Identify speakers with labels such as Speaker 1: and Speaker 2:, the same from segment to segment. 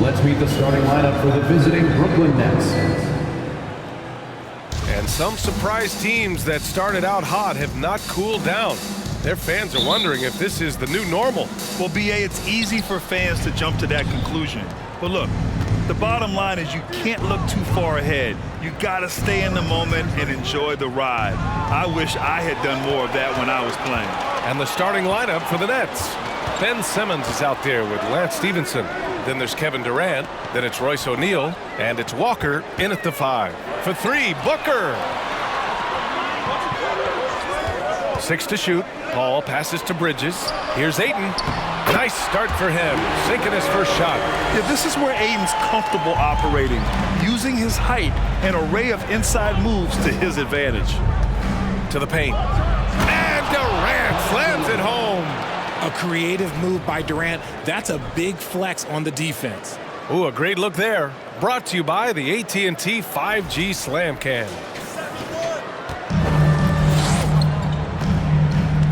Speaker 1: Let's meet the starting lineup for the visiting Brooklyn Nets.
Speaker 2: And some surprise teams that started out hot have not cooled down. Their fans are wondering if this is the new normal.
Speaker 3: Well, BA, it's easy for fans to jump to that conclusion. But look, the bottom line is you can't look too far ahead. You gotta stay in the moment and enjoy the ride. I wish I had done more of that when I was playing.
Speaker 2: And the starting lineup for the Nets. Ben Simmons is out there with Lance Stevenson. Then there's Kevin Durant. Then it's Royce O'Neal. And it's Walker in at the 5. For 3, Booker. 6 to shoot. Paul passes to Bridges. Here's Ayton. Nice start for him. Sinking his first shot.
Speaker 3: Yeah, this is where Ayton's comfortable operating, using his height and array of inside moves to his advantage.
Speaker 2: To the paint. And Durant slams it home.
Speaker 4: A creative move by Durant. That's a big flex on the defense.
Speaker 2: Ooh, a great look there. Brought to you by the AT&T 5G Slam Can.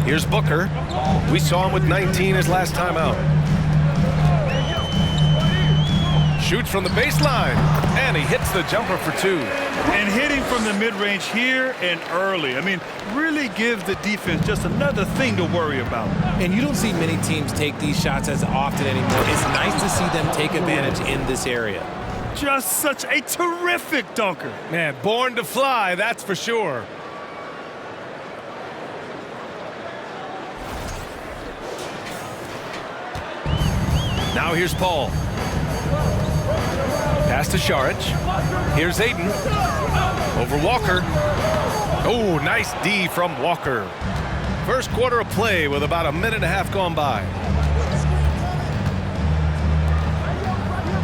Speaker 2: Here's Booker. We saw him with 19 his last time out. Shoots from the baseline, and he hits the jumper for 2.
Speaker 3: And hitting from the mid-range here and early. I mean, really gives the defense just another thing to worry about.
Speaker 4: And you don't see many teams take these shots as often anymore. It's nice to see them take advantage in this area.
Speaker 3: Just such a terrific dunker.
Speaker 2: Man, born to fly, that's for sure. Now here's Paul. Pass to Saric. Here's Ayton. Over Walker. Oh, nice D from Walker. First quarter of play with about a minute and a half gone by.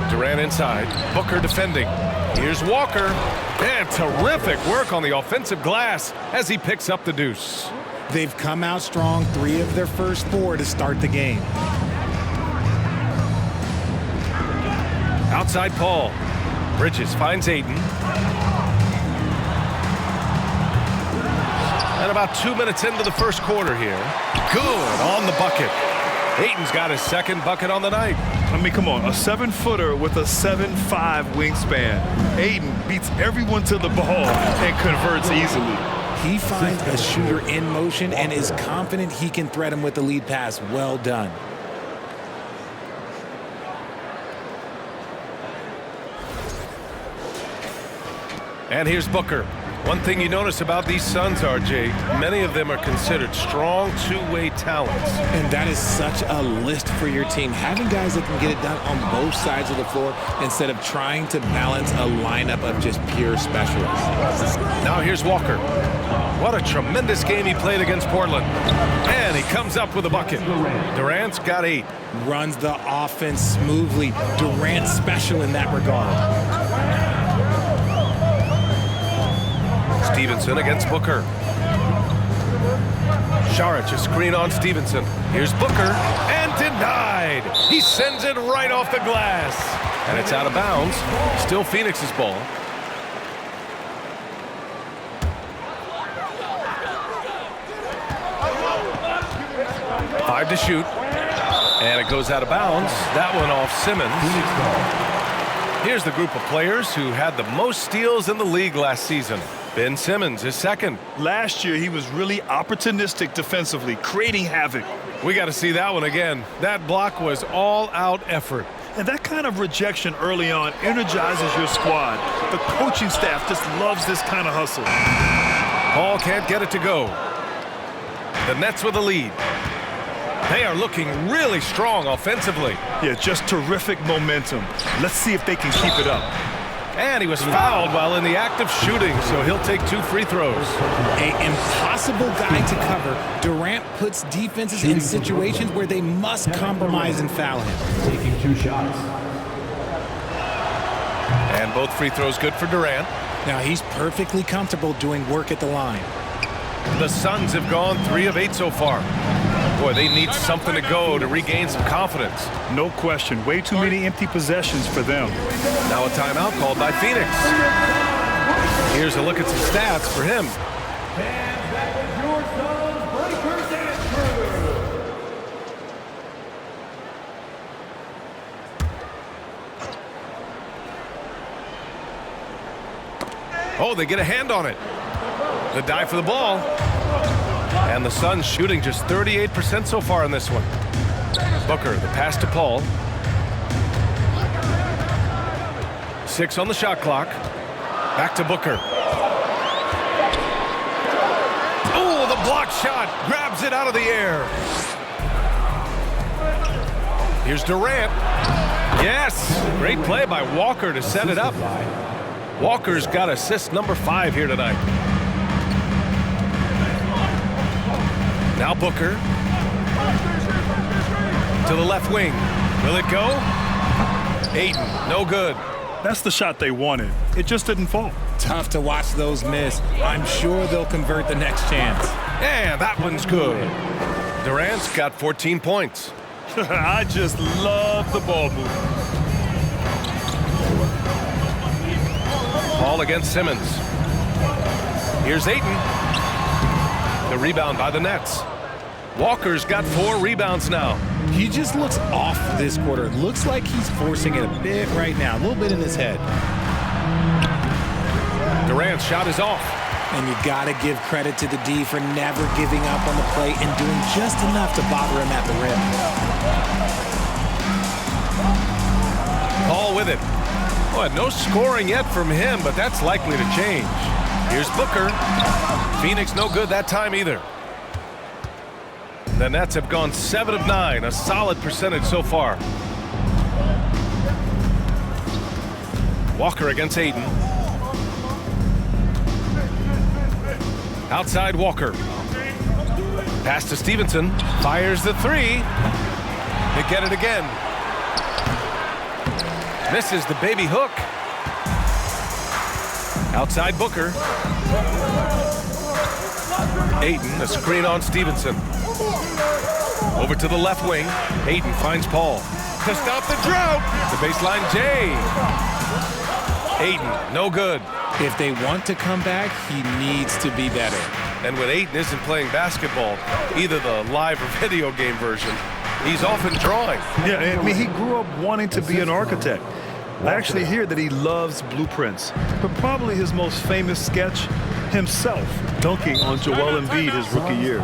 Speaker 2: Durant inside. Booker defending. Here's Walker. And terrific work on the offensive glass as he picks up the deuce.
Speaker 4: They've come out strong, 3 of their first 4 to start the game.
Speaker 2: Outside Paul. Bridges finds Ayton. And about 2 minutes into the first quarter here. Good on the bucket. Ayton's got his second bucket on the night.
Speaker 3: I mean, come on, a 7-footer with a 7'5" wingspan. Ayton beats everyone to the ball and converts easily.
Speaker 4: He finds a shooter in motion and is confident he can thread him with the lead pass. Well done.
Speaker 2: And here's Booker. One thing you notice about these Suns, RJ, many of them are considered strong two-way talents.
Speaker 4: And that is such a list for your team. Having guys that can get it done on both sides of the floor instead of trying to balance a lineup of just pure specialists.
Speaker 2: Now here's Walker. What a tremendous game he played against Portland. And he comes up with a bucket. Durant's got 8.
Speaker 4: Runs the offense smoothly. Durant special in that regard.
Speaker 2: Stevenson against Booker. Saric a screen on Stevenson. Here's Booker, and denied. He sends it right off the glass. And it's out of bounds. Still Phoenix's ball. Five to shoot. And it goes out of bounds. That one off Simmons. Here's the group of players who had the most steals in the league last season. Ben Simmons is second.
Speaker 3: Last year, he was really opportunistic defensively, creating havoc.
Speaker 2: We got to see that one again. That block was all-out effort.
Speaker 3: And that kind of rejection early on energizes your squad. The coaching staff just loves this kind of hustle.
Speaker 2: Paul can't get it to go. The Nets with the lead. They are looking really strong offensively.
Speaker 3: Yeah, just terrific momentum. Let's see if they can keep it up.
Speaker 2: And he was fouled while in the act of shooting, so he'll take 2 free throws.
Speaker 4: An impossible guy to cover. Durant puts defenses in situations where they must compromise and foul him.
Speaker 1: Taking 2 shots.
Speaker 2: And both free throws good for Durant.
Speaker 4: Now he's perfectly comfortable doing work at the line.
Speaker 2: The Suns have gone 3 of 8 so far. Boy, they need something to go to regain some confidence.
Speaker 3: No question. Way too many empty possessions for them.
Speaker 2: Now a timeout called by Phoenix. Here's a look at some stats for him.
Speaker 1: And that was your Suns Breakers and Crew.
Speaker 2: Oh, they get a hand on it. The dive for the ball. And the Suns shooting just 38% so far in this one. Booker, the pass to Paul. 6 on the shot clock. Back to Booker. Oh, the block shot. Grabs it out of the air. Here's Durant. Yes, great play by Walker to set it up. Walker's got assist number 5 here tonight. Now Booker. To the left wing. Will it go? Ayton, no good.
Speaker 3: That's the shot they wanted. It just didn't fall.
Speaker 4: Tough to watch those miss. I'm sure they'll convert the next chance.
Speaker 2: Yeah, that one's good. Durant's got 14 points.
Speaker 3: I just love the ball movement.
Speaker 2: Paul against Simmons. Here's Ayton. The rebound by the Nets. Walker's got 4 rebounds now.
Speaker 4: He just looks off this quarter. Looks like he's forcing it a bit right now, a little bit in his head.
Speaker 2: Durant's shot is off.
Speaker 4: And you got to give credit to the D for never giving up on the play and doing just enough to bother him at the rim.
Speaker 2: Paul with it. Boy, no scoring yet from him, but that's likely to change. Here's Booker. Phoenix no good that time either. The Nets have gone 7 of 9, a solid percentage so far. Walker against Ayton. Outside Walker. Pass to Stevenson. Fires the 3. They get it again. Misses the baby hook. Outside Booker. Ayton, a screen on Stevenson. Over to the left wing. Ayton finds Paul. To stop the drought. The baseline J. Ayton, no good.
Speaker 4: If they want to come back, he needs to be better.
Speaker 2: And when Ayton isn't playing basketball, either the live or video game version, he's often drawing.
Speaker 3: Yeah, I mean, he grew up wanting to be an architect. I actually hear that he loves blueprints, but probably his most famous sketch, himself dunking on Joel Embiid his rookie year.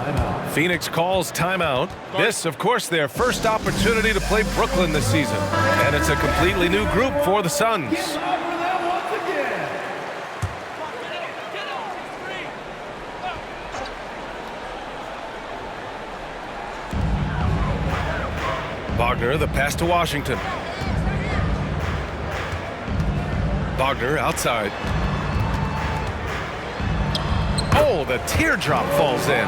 Speaker 2: Phoenix calls timeout. This, of course, their first opportunity to play Brooklyn this season. And it's a completely new group for the Suns. Wagner, the pass to Washington. Wagner outside. Oh, the teardrop falls in.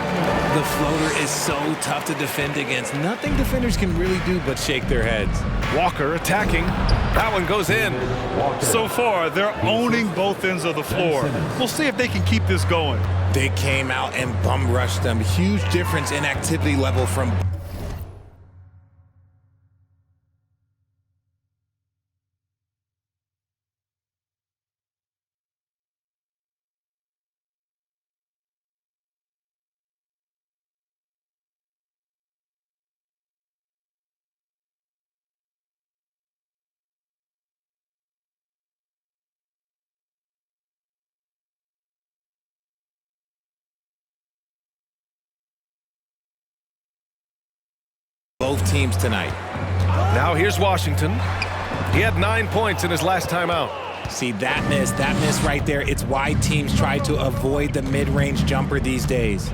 Speaker 4: The floater is so tough to defend against. Nothing defenders can really do but shake their heads.
Speaker 2: Walker attacking. That one goes in.
Speaker 3: So far, they're owning both ends of the floor. We'll see if they can keep this going.
Speaker 4: They came out and bum rushed them. Huge difference in activity level from both teams tonight.
Speaker 2: Now here's Washington. He had 9 points in his last time out.
Speaker 4: See, that miss right there, it's why teams try to avoid the mid-range jumper these days.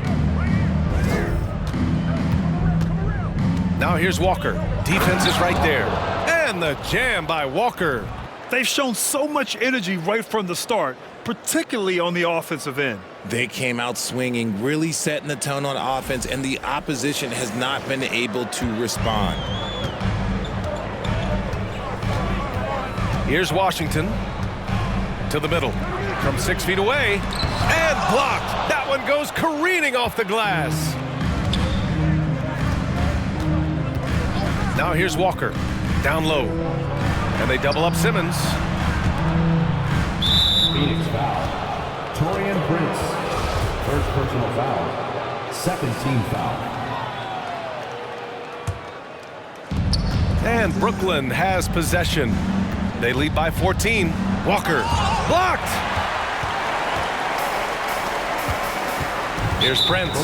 Speaker 2: Now here's Walker. Defense is right there. And the jam by Walker.
Speaker 3: They've shown so much energy right from the start, particularly on the offensive end.
Speaker 4: They came out swinging, really setting the tone on offense, and the opposition has not been able to respond.
Speaker 2: Here's Washington to the middle from 6 feet away and blocked. That one goes careening off the glass. Now here's Walker down low, and they double up Simmons.
Speaker 1: Phoenix foul. Torian Prince. First personal foul. Second team foul.
Speaker 2: And Brooklyn has possession. They lead by 14. Walker blocked. Here's Prince.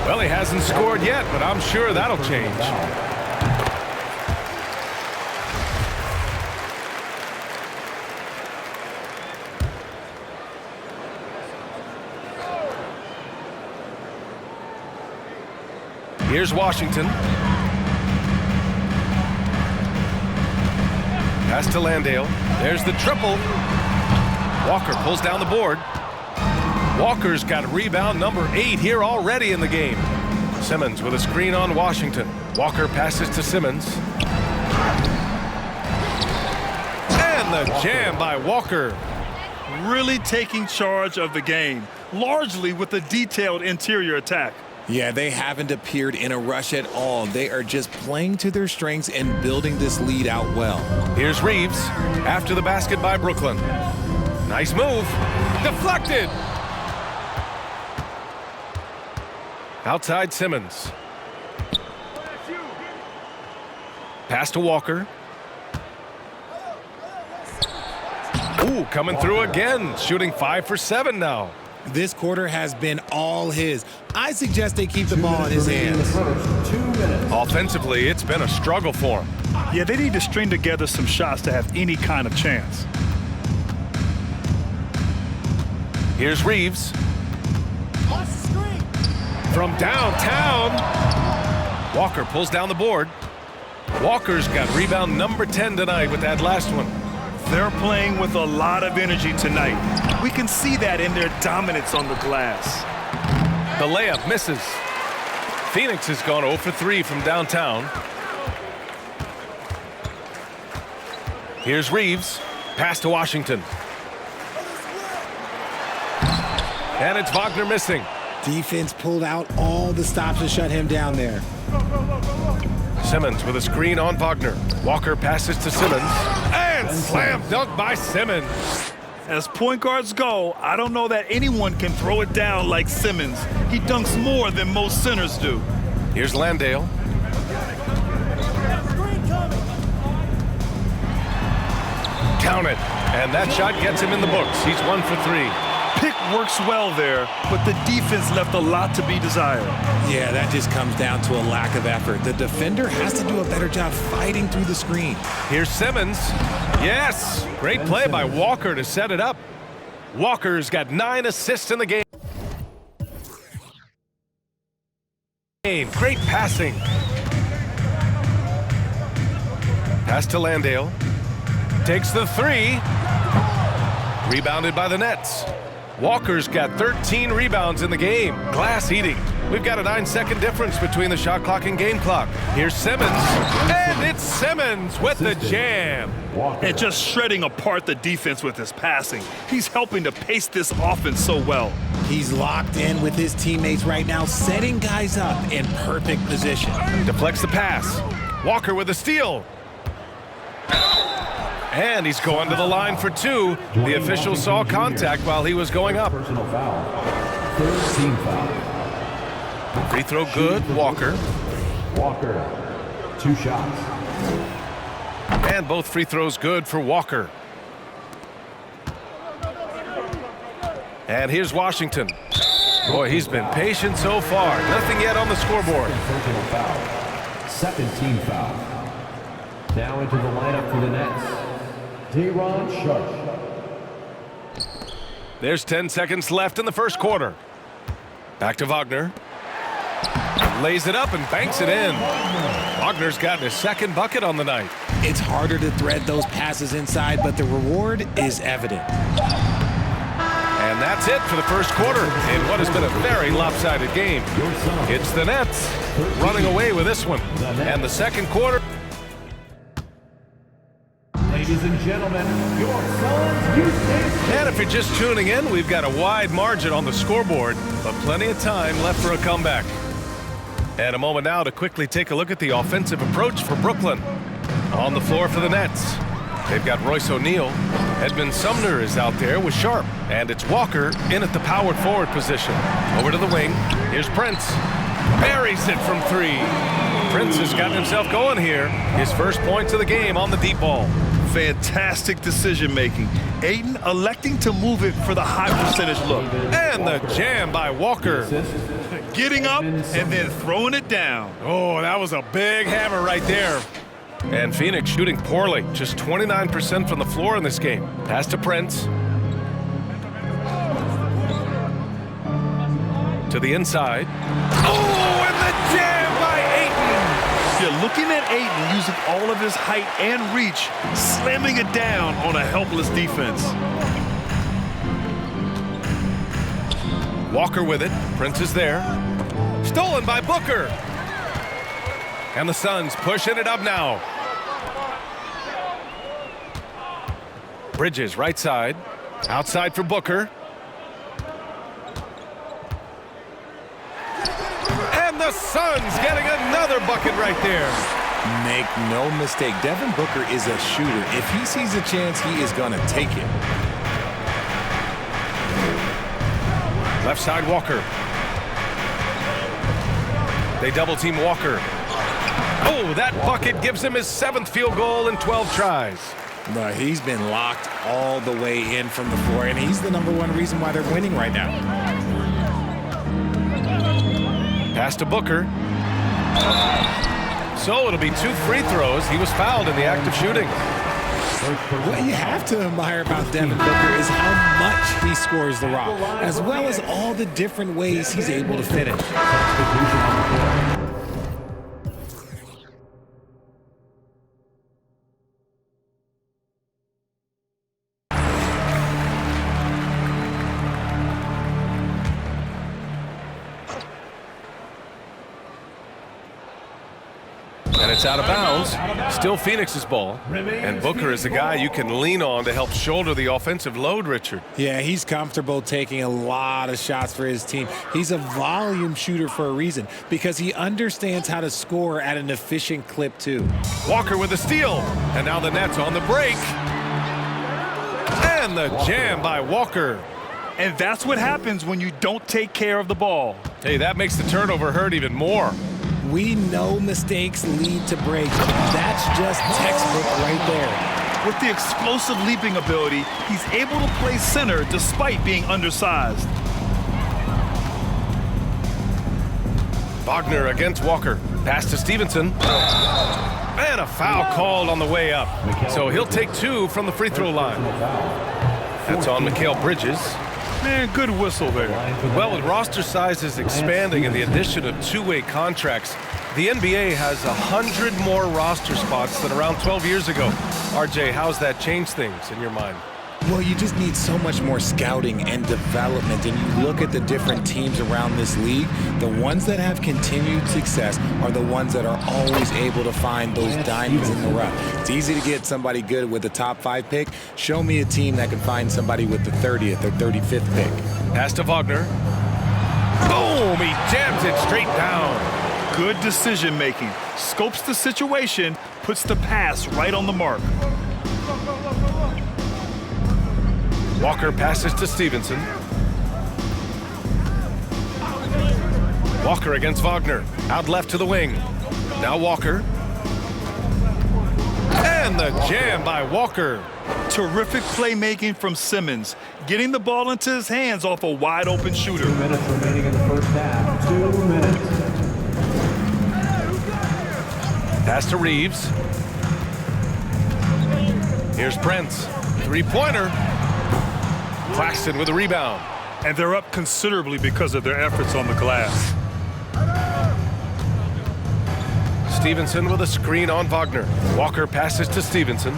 Speaker 2: Well, he hasn't scored yet, but I'm sure that'll change. Here's Washington. Pass to Landale. There's the triple. Walker pulls down the board. Walker's got rebound number 8 here already in the game. Simmons with a screen on Washington. Walker passes to Simmons. And the jam by Walker.
Speaker 3: Really taking charge of the game, largely with a detailed interior attack.
Speaker 4: Yeah, they haven't appeared in a rush at all. They are just playing to their strengths and building this lead out well.
Speaker 2: Here's Reeves after the basket by Brooklyn. Nice move. Deflected. Outside Simmons. Pass to Walker. Ooh, coming through again. Shooting 5 for 7 now.
Speaker 4: This quarter has been all his. I suggest they keep the ball in his hands.
Speaker 2: Offensively, it's been a struggle for him.
Speaker 3: Yeah, they need to string together some shots to have any kind of chance.
Speaker 2: Here's Reeves. From downtown. Walker pulls down the board. Walker's got rebound number 10 tonight with that last one.
Speaker 3: They're playing with a lot of energy tonight. We can see that in their dominance on the glass.
Speaker 2: The layup misses. Phoenix has gone 0 for 3 from downtown. Here's Reeves. Pass to Washington. And it's Wagner missing.
Speaker 4: Defense pulled out all the stops to shut him down there.
Speaker 2: Simmons with a screen on Wagner. Walker passes to Simmons. And slam dunk by Simmons.
Speaker 3: As point guards go, I don't know that anyone can throw it down like Simmons. He dunks more than most centers do.
Speaker 2: Here's Landale. Count it. And that shot gets him in the books. He's 1 for 3.
Speaker 3: Pick works well there, but the defense left a lot to be desired.
Speaker 4: Yeah, that just comes down to a lack of effort. The defender has to do a better job fighting through the screen.
Speaker 2: Here's Simmons. Yes! Great play by Walker to set it up. Walker's got 9 assists in the game. Great passing. Pass to Landale. Takes the 3. Rebounded by the Nets. Walker's got 13 rebounds in the game. Glass eating. We've got a 9-second difference between the shot clock and game clock. Here's Simmons. And it's Simmons with the jam.
Speaker 3: And just shredding apart the defense with his passing. He's helping to pace this offense so well.
Speaker 4: He's locked in with his teammates right now, setting guys up in perfect position.
Speaker 2: Deflects the pass. Walker with a steal. And he's going to the line for 2. The official saw contact while he was going up.
Speaker 1: Personal foul. 3rd team foul.
Speaker 2: Free throw good, Walker.
Speaker 1: Walker, 2 shots.
Speaker 2: And both free throws good for Walker. And here's Washington. Boy, he's been patient so far. Nothing yet on the scoreboard.
Speaker 1: Personal foul. 2nd team foul. Now into the lineup for the Nets. De'Ron Sharp.
Speaker 2: There's 10 seconds left in the first quarter. Back to Wagner. Lays it up and banks it in. Wagner's gotten his 2nd bucket on the night.
Speaker 4: It's harder to thread those passes inside, but the reward is evident.
Speaker 2: And that's it for the first quarter in what has been a very lopsided game. It's the Nets running away with this one. And the second quarter.
Speaker 1: Ladies and gentlemen, your Suns Houston.
Speaker 2: And if you're just tuning in, we've got a wide margin on the scoreboard, but plenty of time left for a comeback. And a moment now to quickly take a look at the offensive approach for Brooklyn. On the floor for the Nets, they've got Royce O'Neal. Edmund Sumner is out there with Sharp. And it's Walker in at the powered forward position. Over to the wing. Here's Prince. Buries it from 3. Prince has gotten himself going here. His first points of the game on the deep ball.
Speaker 3: Fantastic decision-making. Ayton electing to move it for the high percentage look.
Speaker 2: And the jam by Walker.
Speaker 3: Getting up and then throwing it down.
Speaker 2: Oh, that was a big hammer right there. And Phoenix shooting poorly. Just 29% from the floor in this game. Pass to Prince. To the inside. Oh, and the jam by Ayton.
Speaker 3: You're looking at Ayton using all of his height and reach, slamming it down on a helpless defense.
Speaker 2: Walker with it. Prince is there. Stolen by Booker. And the Suns pushing it up now. Bridges right side. Outside for Booker. And the Suns getting another bucket right there.
Speaker 4: Make no mistake, Devin Booker is a shooter. If he sees a chance, he is going to take it.
Speaker 2: Left side, Walker. They double team Walker. Oh, that bucket gives him his 7th field goal in 12 tries.
Speaker 4: But he's been locked all the way in from the floor, and he's the #1 reason why they're winning right now.
Speaker 2: Pass to Booker. So it'll be 2 free throws. He was fouled in the act of shooting.
Speaker 4: What you have to admire about Devin Booker is how much he scores the rock, as well as all the different ways he's able to finish.
Speaker 2: And it's out of bounds. Still Phoenix's ball. And Booker is the guy you can lean on to help shoulder the offensive load, Richard.
Speaker 4: Yeah, he's comfortable taking a lot of shots for his team. He's a volume shooter for a reason, because he understands how to score at an efficient clip, too.
Speaker 2: Walker with a steal. And now the Nets on the break. And the jam by Walker.
Speaker 3: And that's what happens when you don't take care of the ball.
Speaker 2: Hey, that makes the turnover hurt even more.
Speaker 4: We know mistakes lead to breaks. That's just textbook right there.
Speaker 3: With the explosive leaping ability, he's able to play center despite being undersized.
Speaker 2: Wagner against Walker. Pass to Stevenson. And a foul called on the way up. So he'll take 2 from the free throw line. That's on Mikal Bridges.
Speaker 3: Man, good whistle there.
Speaker 2: Well, with roster sizes expanding and the addition of 2-way contracts, the NBA has 100 more roster spots than around 12 years ago. RJ, how's that changed things in your mind?
Speaker 4: Well, you just need so much more scouting and development, and you look at the different teams around this league, the ones that have continued success are the ones that are always able to find those diamonds in the rough. It's easy to get somebody good with the top 5 pick. Show me a team that can find somebody with the 30th or 35th pick.
Speaker 2: Pass to Wagner. Boom! He jams it straight down.
Speaker 3: Good decision making. Scopes the situation, puts the pass right on the mark.
Speaker 2: Walker passes to Stevenson. Walker against Wagner. Out left to the wing. Now Walker. And the jam by Walker.
Speaker 3: Terrific playmaking from Simmons, getting the ball into his hands off a wide open shooter.
Speaker 1: 2 minutes remaining in the first half. 2 minutes.
Speaker 2: Pass to Reeves. Here's Prince. 3-pointer. Claxton with a rebound.
Speaker 3: And they're up considerably because of their efforts on the glass.
Speaker 2: Stevenson with a screen on Wagner. Walker passes to Stevenson.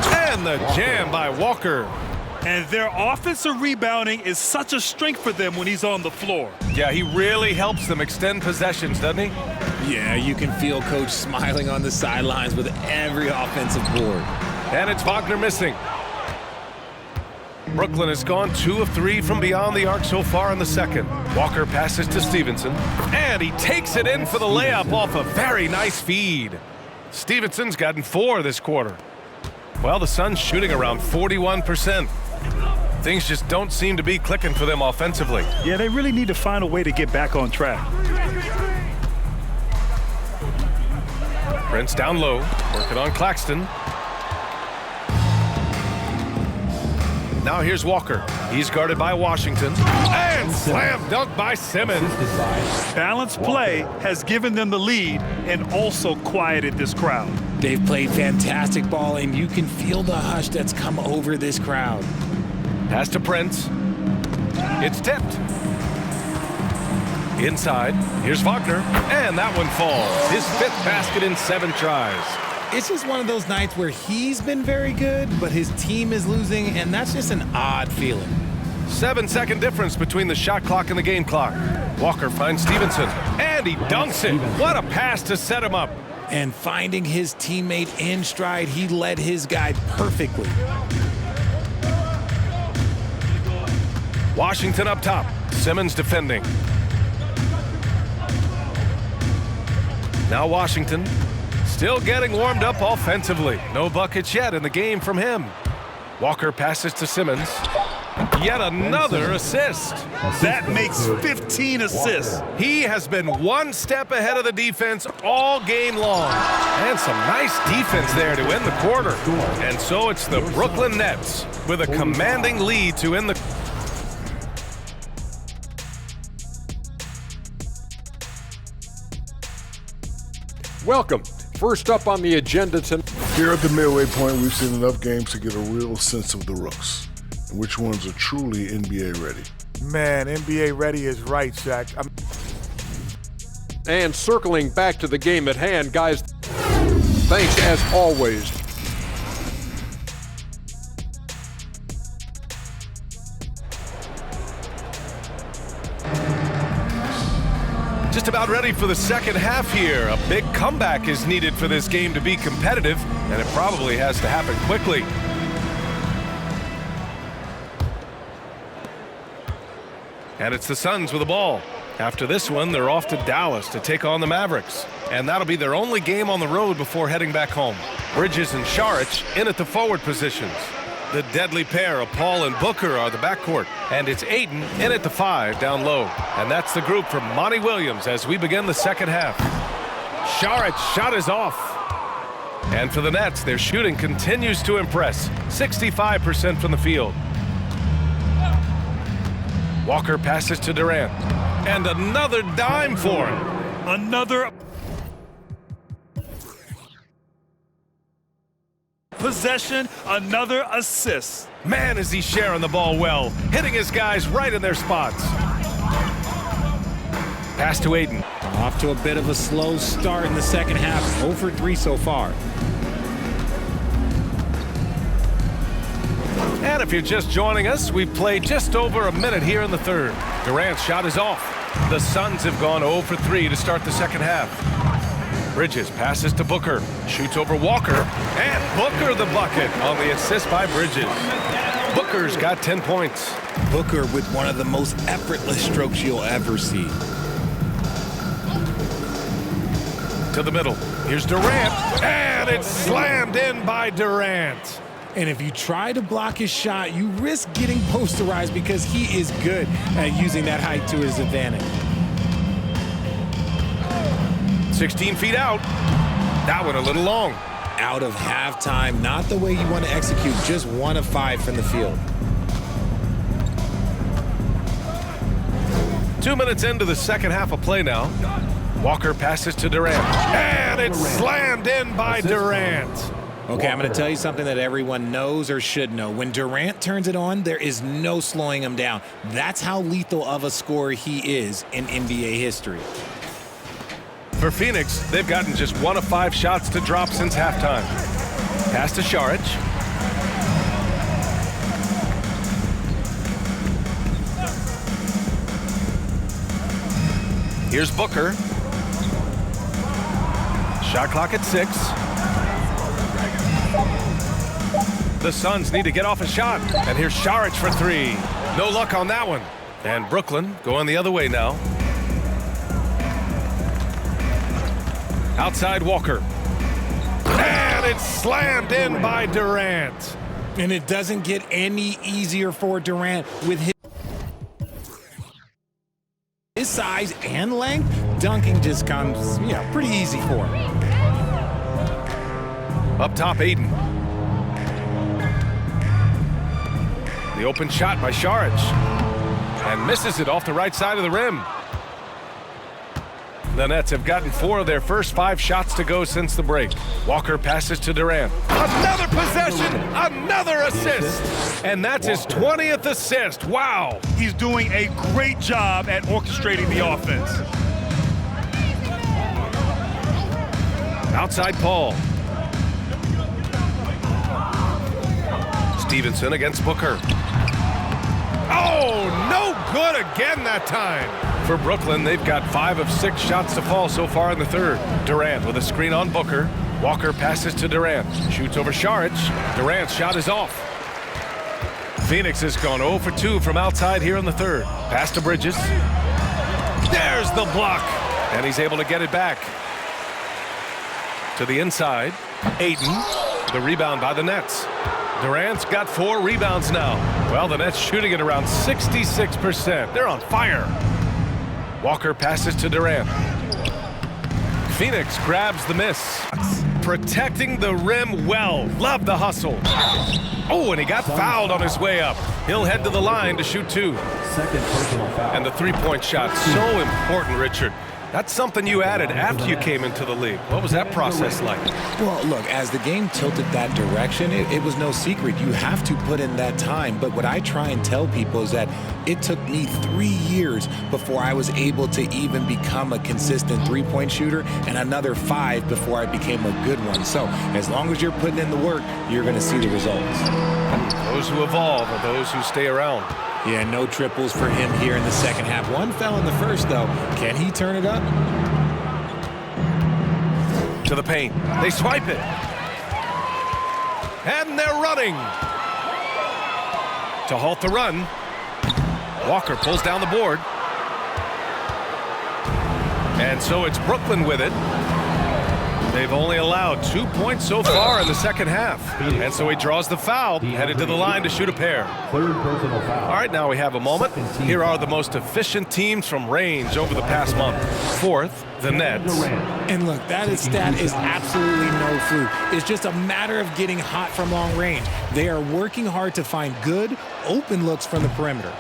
Speaker 2: And the jam by Walker.
Speaker 3: And their offensive rebounding is such a strength for them when he's on the floor.
Speaker 2: Yeah, he really helps them extend possessions, doesn't he?
Speaker 4: Yeah, you can feel Coach smiling on the sidelines with every offensive board.
Speaker 2: And it's Wagner missing. Brooklyn has gone 2 of 3 from beyond the arc so far in the second. Walker passes to Stevenson. And he takes it in for the layup off a very nice feed. Stevenson's gotten 4 this quarter. Well, the Suns shooting around 41%. Things just don't seem to be clicking for them offensively.
Speaker 3: Yeah, they really need to find a way to get back on track.
Speaker 2: Prince down low, working on Claxton. Now here's Walker. He's guarded by Washington. And slam dunk by Simmons.
Speaker 3: Balanced play has given them the lead and also quieted this crowd.
Speaker 4: They've played fantastic ball, and you can feel the hush that's come over this crowd.
Speaker 2: Pass to Prince. It's tipped. Inside, here's Wagner, and that one falls. His 5th basket in 7 tries.
Speaker 4: It's just one of those nights where he's been very good, but his team is losing, and that's just an odd feeling.
Speaker 2: 7-second difference between the shot clock and the game clock. Walker finds Stevenson, and he dunks it. What a pass to set him up.
Speaker 4: And finding his teammate in stride, he led his guy perfectly.
Speaker 2: Washington up top. Simmons defending. Now Washington still getting warmed up offensively. No buckets yet in the game from him. Walker passes to Simmons. Yet another assist.
Speaker 3: That makes 15 assists.
Speaker 2: He has been one step ahead of the defense all game long. And some nice defense there to end the quarter. And so it's the Brooklyn Nets with a commanding lead to end the...
Speaker 5: Welcome. First up on the agenda tonight.
Speaker 6: Here at the midway point, we've seen enough games to get a real sense of the rooks and which ones are truly NBA ready.
Speaker 7: Man, NBA ready is right, Shaq.
Speaker 5: And circling back to the game at hand, guys, thanks as always.
Speaker 2: Just about ready for the second half here. A big comeback is needed for this game to be competitive, and it probably has to happen quickly. And it's the Suns with the ball. After this one, they're off to Dallas to take on the Mavericks. And that'll be their only game on the road before heading back home. Bridges and Saric in at the forward positions. The deadly pair of Paul and Booker are the backcourt. And it's Ayton in at the 5 down low. And that's the group from Monty Williams as we begin the second half. Saric shot is off. And for the Nets, their shooting continues to impress. 65% from the field. Walker passes to Durant. And another dime for him.
Speaker 3: Another possession, another assist.
Speaker 2: Man, is he sharing the ball well, hitting his guys right in their spots. Pass to Ayton.
Speaker 4: Off to a bit of a slow start in the second half. 0 for 3 so far.
Speaker 2: And if you're just joining us, we've played just over a minute here in the third. Durant's shot is off. The Suns have gone 0 for 3 to start the second half. Bridges passes to Booker, shoots over Walker, and Booker the bucket on the assist by Bridges. Booker's got 10 points.
Speaker 4: Booker with one of the most effortless strokes you'll ever see.
Speaker 2: To the middle, here's Durant, and it's slammed in by Durant.
Speaker 4: And if you try to block his shot, you risk getting posterized because he is good at using that height to his advantage.
Speaker 2: 16 feet out. That one a little long.
Speaker 4: Out of halftime, not the way you want to execute, just 1 of 5 from the field.
Speaker 2: 2 minutes into the second half of play now. Walker passes to Durant, and it's slammed in by Durant.
Speaker 4: Okay, I'm going to tell you something that everyone knows or should know. When Durant turns it on, there is no slowing him down. That's how lethal of a scorer he is in NBA history.
Speaker 2: For Phoenix, they've gotten just 1 of 5 shots to drop since halftime. Pass to Saric. Here's Booker. Shot clock at 6. The Suns need to get off a shot. And here's Saric for 3. No luck on that one. And Brooklyn going the other way now. Outside Walker. And it's slammed in by Durant.
Speaker 4: And it doesn't get any easier for Durant with his size and length. Dunking just comes, pretty easy for him.
Speaker 2: Up top, Aiden. The open shot by Saric. And misses it off the right side of the rim. The Nets have gotten 4 of their first 5 shots to go since the break. Walker passes to Durant. Another possession, another assist. And that's his 20th assist. Wow.
Speaker 3: He's doing a great job at orchestrating the offense.
Speaker 2: Outside Paul. Stevenson against Booker. Oh, no good again that time. For Brooklyn, they've got 5 of 6 shots to fall so far in the third. Durant with a screen on Booker. Walker passes to Durant. Shoots over Saric. Durant's shot is off. Phoenix has gone 0 for 2 from outside here in the third. Pass to Bridges. There's the block. And he's able to get it back. To the inside. Ayton. The rebound by the Nets. Durant's got 4 rebounds now. Well, the Nets shooting at around 66%. They're on fire. Walker passes to Durant. Phoenix grabs the miss. Protecting the rim well. Love the hustle. Oh, and he got fouled on his way up. He'll head to the line to shoot 2.
Speaker 1: Second personal foul.
Speaker 2: And the three-point shot, so important, Richard. That's something you added after you came into the league. What was that process like?
Speaker 4: Well, look, as the game tilted that direction, it was no secret. You have to put in that time. But what I try and tell people is that it took me 3 years before I was able to even become a consistent three-point shooter, and another 5 before I became a good one. So as long as you're putting in the work, you're going to see the results.
Speaker 2: Those who evolve are those who stay around.
Speaker 4: Yeah, no triples for him here in the second half. 1 fell in the first, though. Can he turn it up?
Speaker 2: To the paint. They swipe it. And they're running. To halt the run. Walker pulls down the board. And so it's Brooklyn with it. They've only allowed 2 points so far in the second half. And so he draws the foul, headed to the line to shoot a pair.
Speaker 1: Third personal foul.
Speaker 2: All right, now we have a moment. Here are the most efficient teams from range over the past month. Fourth, the Nets.
Speaker 4: And look, that stat is absolutely no fluke. It's just a matter of getting hot from long range. They are working hard to find good, open looks from the perimeter.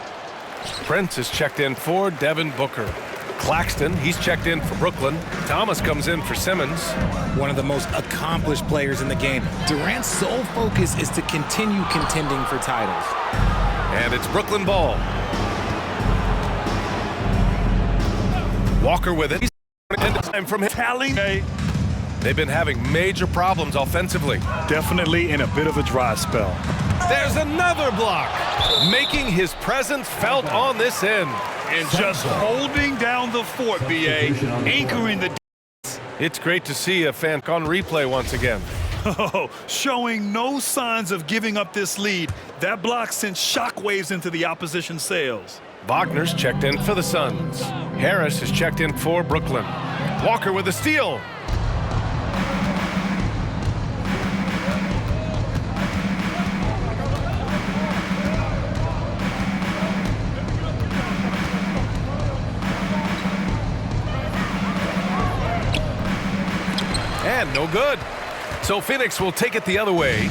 Speaker 2: Prince is checked in for Devin Booker. Claxton, he's checked in for Brooklyn. Thomas comes in for Simmons.
Speaker 4: One of the most accomplished players in the game. Durant's sole focus is to continue contending for titles.
Speaker 2: And it's Brooklyn ball. Walker with it. Time from
Speaker 3: Tallying.
Speaker 2: They've been having major problems offensively.
Speaker 3: Definitely in a bit of a dry spell.
Speaker 2: There's another block, making his presence felt on this end.
Speaker 3: And just holding down the fort, B.A., anchoring the...
Speaker 2: It's great to see a fan on replay once again.
Speaker 3: Oh, showing no signs of giving up this lead. That block sent shockwaves into the opposition sails.
Speaker 2: Wagner's checked in for the Suns. Harris is checked in for Brooklyn. Walker with a steal. And no good. So Phoenix will take it the other way.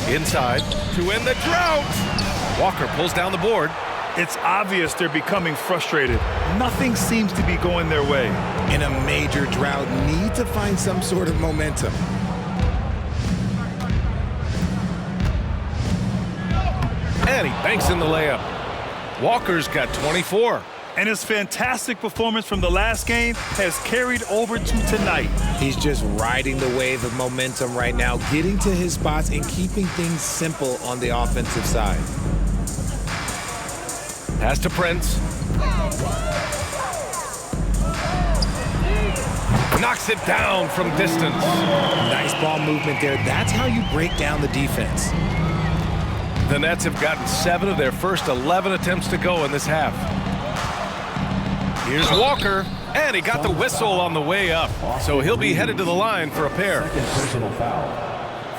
Speaker 2: Inside to end the drought. Walker pulls down the board.
Speaker 3: It's obvious they're becoming frustrated. Nothing seems to be going their way.
Speaker 4: In a major drought, need to find some sort of momentum.
Speaker 2: And he banks in the layup. Walker's got 24.
Speaker 3: And his fantastic performance from the last game has carried over to tonight.
Speaker 4: He's just riding the wave of momentum right now, getting to his spots and keeping things simple on the offensive side.
Speaker 2: Pass to Prince. Knocks it down from distance.
Speaker 4: Nice ball movement there. That's how you break down the defense.
Speaker 2: The Nets have gotten 7 of their first 11 attempts to go in this half. Here's Walker, and he got the whistle on the way up. So he'll be headed to the line for a pair.
Speaker 1: Second personal foul.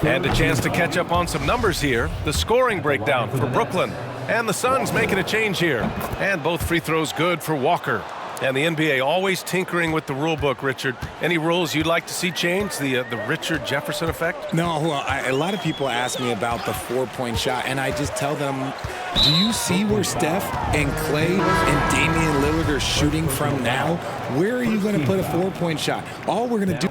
Speaker 2: And a chance to catch up on some numbers here. The scoring breakdown for Brooklyn. And the Suns making a change here. And both free throws good for Walker. And the NBA always tinkering with the rule book, Richard. Any rules you'd like to see changed? The Richard Jefferson effect?
Speaker 4: No, well, a lot of people ask me about the 4-point shot, and I just tell them, do you see where Steph and Clay and Damian Lillard are shooting from now? Where are you going to put a 4-point shot? All we're going to do...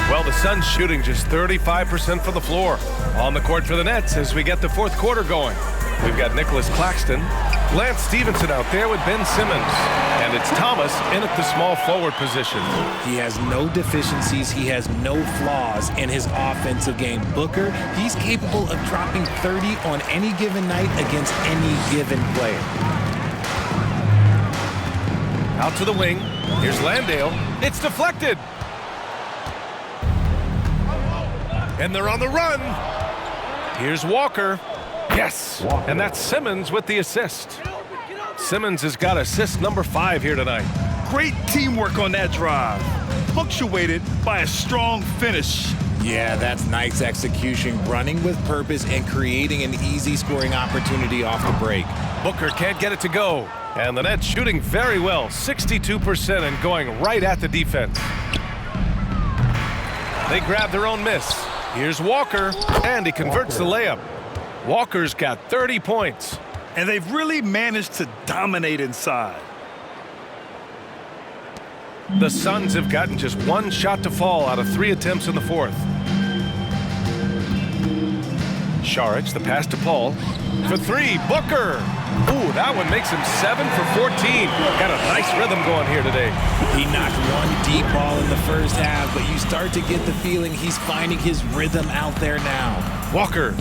Speaker 2: Well, the Suns shooting just 35% for the floor. On the court for the Nets as we get the fourth quarter going. We've got Nicholas Claxton, Lance Stevenson out there with Ben Simmons, and it's Thomas in at the small forward position.
Speaker 4: He has no deficiencies. He has no flaws in his offensive game. Booker, he's capable of dropping 30 on any given night against any given player.
Speaker 2: Out to the wing. Here's Landale. It's deflected. And they're on the run. Here's Walker. Yes. And that's Simmons with the assist. Simmons has got assist number 5 here tonight.
Speaker 3: Great teamwork on that drive, punctuated by a strong finish.
Speaker 4: Yeah, that's nice execution, running with purpose and creating an easy scoring opportunity off the break.
Speaker 2: Booker can't get it to go. And the Nets shooting very well, 62% and going right at the defense. They grab their own miss. Here's Walker, and he converts the layup. Walker's got 30 points.
Speaker 3: And they've really managed to dominate inside.
Speaker 2: The Suns have gotten just 1 shot to fall out of 3 attempts in the fourth. Saric, the pass to Paul. For 3, Booker. Ooh, that one makes him 7 for 14. Got a nice rhythm going here today.
Speaker 4: He knocked 1 deep ball in the first half, but you start to get the feeling he's finding his rhythm out there now.
Speaker 2: Walker.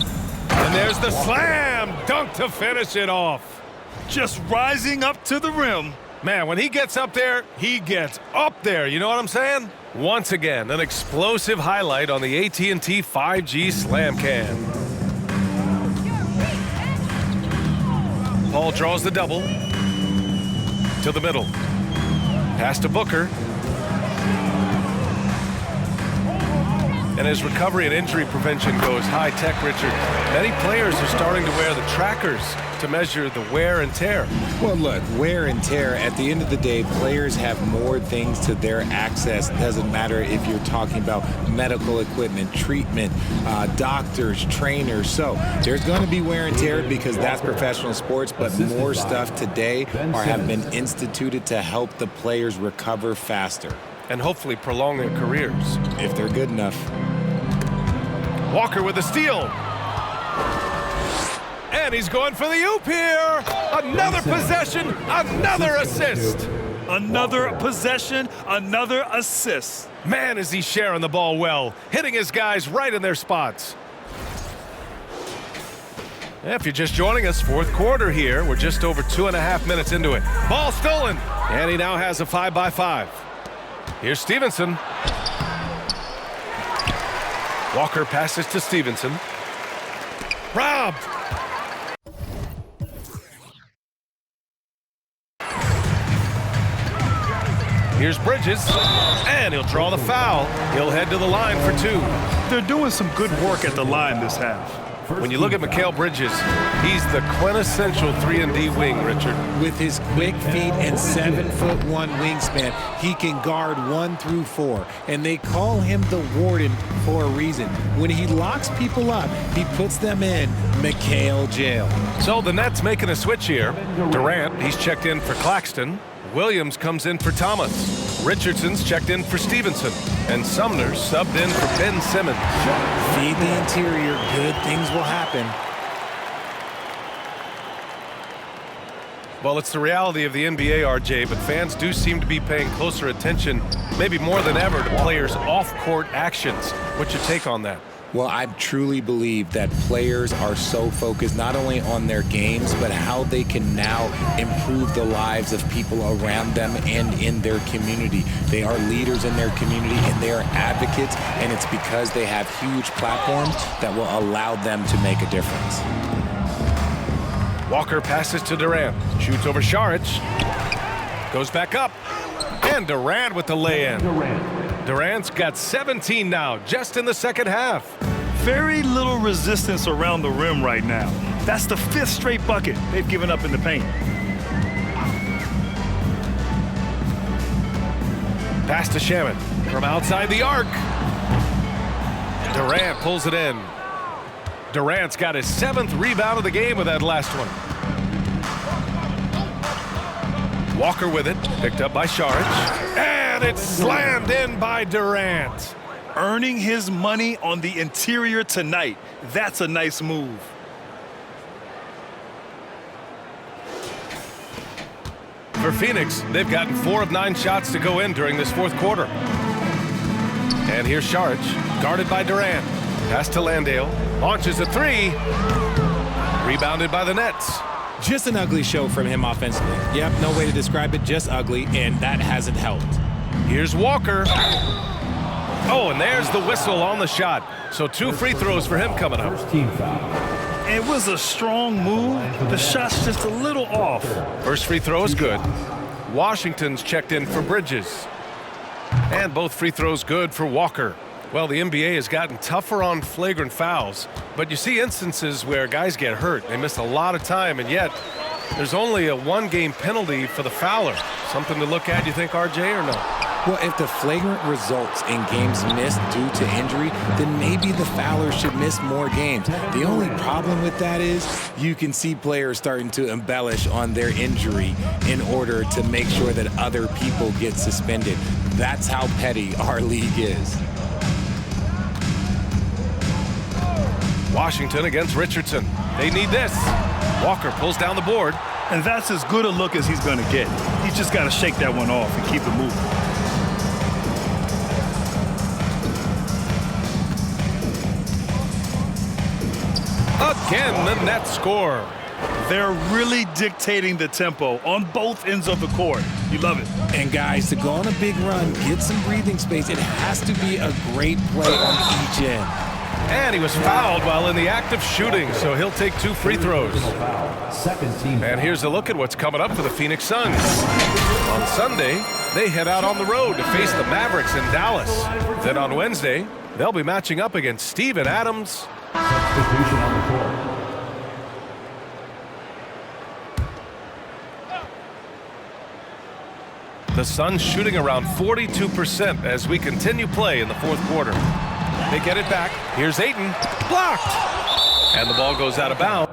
Speaker 2: And there's the slam dunk to finish it off.
Speaker 3: Just rising up to the rim.
Speaker 2: Man, when he gets up there, he gets up there. You know what I'm saying? Once again, an explosive highlight on the AT&T 5G Slam Cam. Paul draws the double. To the middle. Pass to Booker. And as recovery and injury prevention goes high-tech, Richard, many players are starting to wear the trackers to measure the wear and tear.
Speaker 4: Well, look, wear and tear, at the end of the day, players have more things to their access. It doesn't matter if you're talking about medical equipment, treatment, doctors, trainers. So there's going to be wear and tear because that's professional sports, but more stuff today have been instituted to help the players recover faster.
Speaker 2: And hopefully prolong their careers.
Speaker 4: If they're good enough.
Speaker 2: Walker with a steal. And he's going for the oop here. Another possession, another assist.
Speaker 3: Another possession, another assist.
Speaker 2: Man, is he sharing the ball well, hitting his guys right in their spots. If you're just joining us, fourth quarter here. We're just over 2.5 minutes into it. Ball stolen. And he now has a 5-by-5. Here's Stevenson. Walker passes to Stevenson. Robbed. Here's Bridges, and he'll draw the foul. He'll head to the line for 2.
Speaker 3: They're doing some good work at the line this half.
Speaker 2: When you look at Mikal Bridges, he's the quintessential 3-and-D wing, Richard.
Speaker 4: With his quick feet and 7'1" wingspan, he can guard 1 through 4. And they call him the Warden for a reason. When he locks people up, he puts them in Mikal jail.
Speaker 2: So the Nets making a switch here. Durant, he's checked in for Claxton. Williams comes in for Thomas. Richardson's checked in for Stevenson. And Sumner's subbed in for Ben Simmons.
Speaker 4: Feed the interior, good things will happen.
Speaker 2: Well, it's the reality of the NBA, RJ, but fans do seem to be paying closer attention, maybe more than ever, to players' off-court actions. What's your take on that?
Speaker 4: Well, I truly believe that players are so focused not only on their games, but how they can now improve the lives of people around them and in their community. They are leaders in their community and they are advocates, and it's because they have huge platforms that will allow them to make a difference.
Speaker 2: Walker passes to Durant, shoots over Saric, goes back up, and Durant with the lay-in. Durant's got 17 now, just in the second half.
Speaker 3: Very little resistance around the rim right now. That's the 5th straight bucket they've given up in the paint.
Speaker 2: Pass to Shaman from outside the arc. Durant pulls it in. Durant's got his 7th rebound of the game with that last one. Walker with it, picked up by Saric, and it's slammed in by Durant.
Speaker 3: Earning his money on the interior tonight. That's a nice move.
Speaker 2: For Phoenix, they've gotten 4 of 9 shots to go in during this 4th quarter. And here's Saric, guarded by Durant. Pass to Landale, launches a 3. Rebounded by the Nets.
Speaker 4: Just an ugly show from him offensively. Yep, no way to describe it, just ugly, and that hasn't helped.
Speaker 2: Here's Walker. Oh, and there's the whistle on the shot. So 2 free throws for him coming up.
Speaker 1: First team foul.
Speaker 3: It was a strong move. The shot's just a little off.
Speaker 2: First free throw is good. Washington's checked in for Bridges. And both free throws good for Walker. Well, the NBA has gotten tougher on flagrant fouls, but you see instances where guys get hurt. They miss a lot of time, and yet there's only a 1-game penalty for the fouler. Something to look at, you think, RJ, or no?
Speaker 4: Well, if the flagrant results in games missed due to injury, then maybe the fouler should miss more games. The only problem with that is you can see players starting to embellish on their injury in order to make sure that other people get suspended. That's how petty our league is.
Speaker 2: Washington against Richardson. They need this. Walker pulls down the board.
Speaker 3: And that's as good a look as he's going to get. He's just got to shake that one off and keep it moving.
Speaker 2: Again, the Nets score.
Speaker 3: They're really dictating the tempo on both ends of the court. You love it.
Speaker 4: And guys, to go on a big run, get some breathing space, it has to be a great play on each end.
Speaker 2: And he was fouled while in the act of shooting, so he'll take 2 free throws.
Speaker 1: Second team.
Speaker 2: And here's a look at what's coming up for the Phoenix Suns. On Sunday, they head out on the road to face the Mavericks in Dallas. Then on Wednesday, they'll be matching up against Steven Adams.
Speaker 1: Substitution on the court.
Speaker 2: The Suns shooting around 42% as we continue play in the 4th quarter. They get it back. Here's Ayton. Blocked. And the ball goes out of bounds.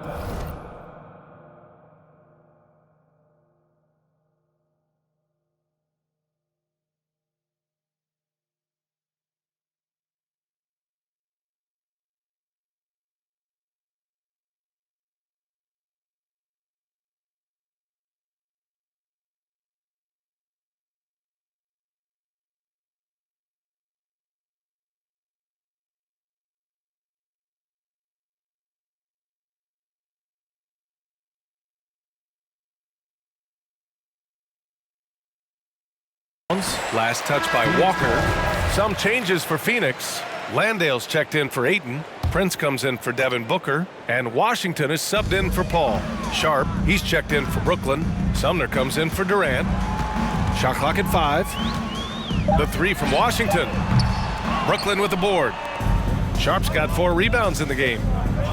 Speaker 2: Last touch by Walker. Some changes for Phoenix. Landale's checked in for Ayton. Prince comes in for Devin Booker. And Washington is subbed in for Paul. Sharp, he's checked in for Brooklyn. Sumner comes in for Durant. Shot clock at 5. The 3 from Washington. Brooklyn with the board. Sharp's got 4 rebounds in the game.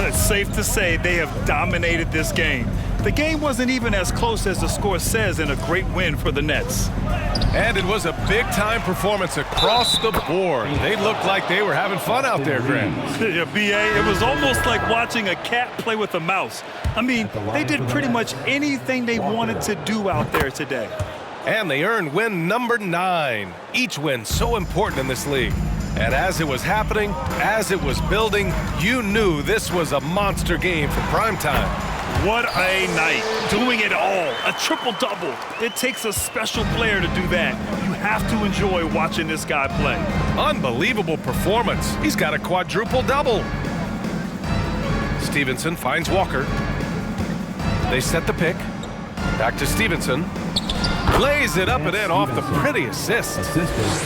Speaker 3: It's safe to say they have dominated this game. The game wasn't even as close as the score says in a great win for the Nets.
Speaker 2: And it was a big-time performance across the board. They looked like they were having fun out there, Grant.
Speaker 3: Yeah, B.A., it was almost like watching a cat play with a mouse. I mean, they did pretty much anything they wanted to do out there today.
Speaker 2: And they earned win number 9. Each win so important in this league. And as it was happening, as it was building, you knew this was a monster game for primetime.
Speaker 3: What a night. Doing it all. A triple-double. It takes a special player to do that. You have to enjoy watching this guy play.
Speaker 2: Unbelievable performance. He's got a quadruple-double. Stevenson finds Walker. They set the pick. Back to Stevenson. Lays it up and in off the pretty assist.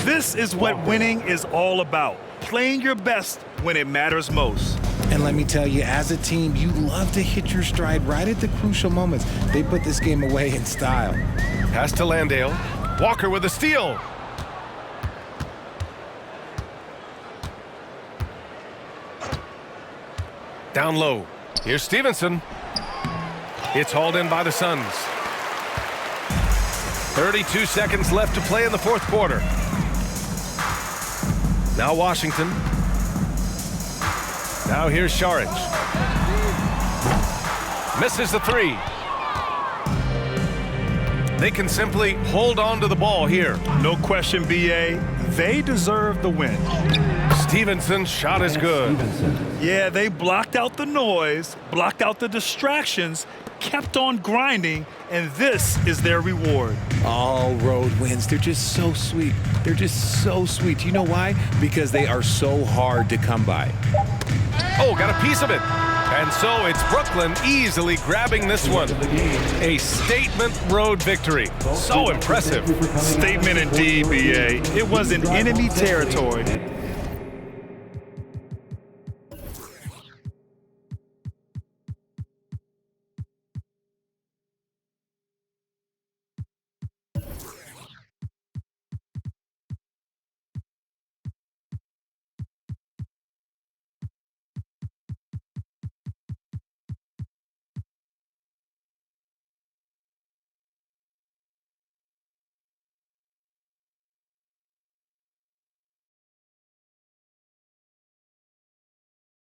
Speaker 3: This is what winning is all about. Playing your best when it matters most.
Speaker 4: And let me tell you, as a team, you love to hit your stride right at the crucial moments. They put this game away in style.
Speaker 2: Pass to Landale. Walker with a steal. Down low. Here's Stevenson. It's hauled in by the Suns. 32 seconds left to play in the fourth quarter. Now Washington. Now here's Saric. Misses the three. They can simply hold on to the ball here.
Speaker 3: No question, B.A. They deserve the win.
Speaker 2: Stevenson's shot is good.
Speaker 3: Yeah, they blocked out the noise, blocked out the distractions, kept on grinding, and this is their reward.
Speaker 4: All road wins, they're just so sweet. They're just so sweet. You know why? Because they are so hard to come by.
Speaker 2: Oh, got a piece of it. And so it's Brooklyn easily grabbing this one. A statement road victory. So impressive.
Speaker 3: Statement indeed, B.A. It was in enemy territory,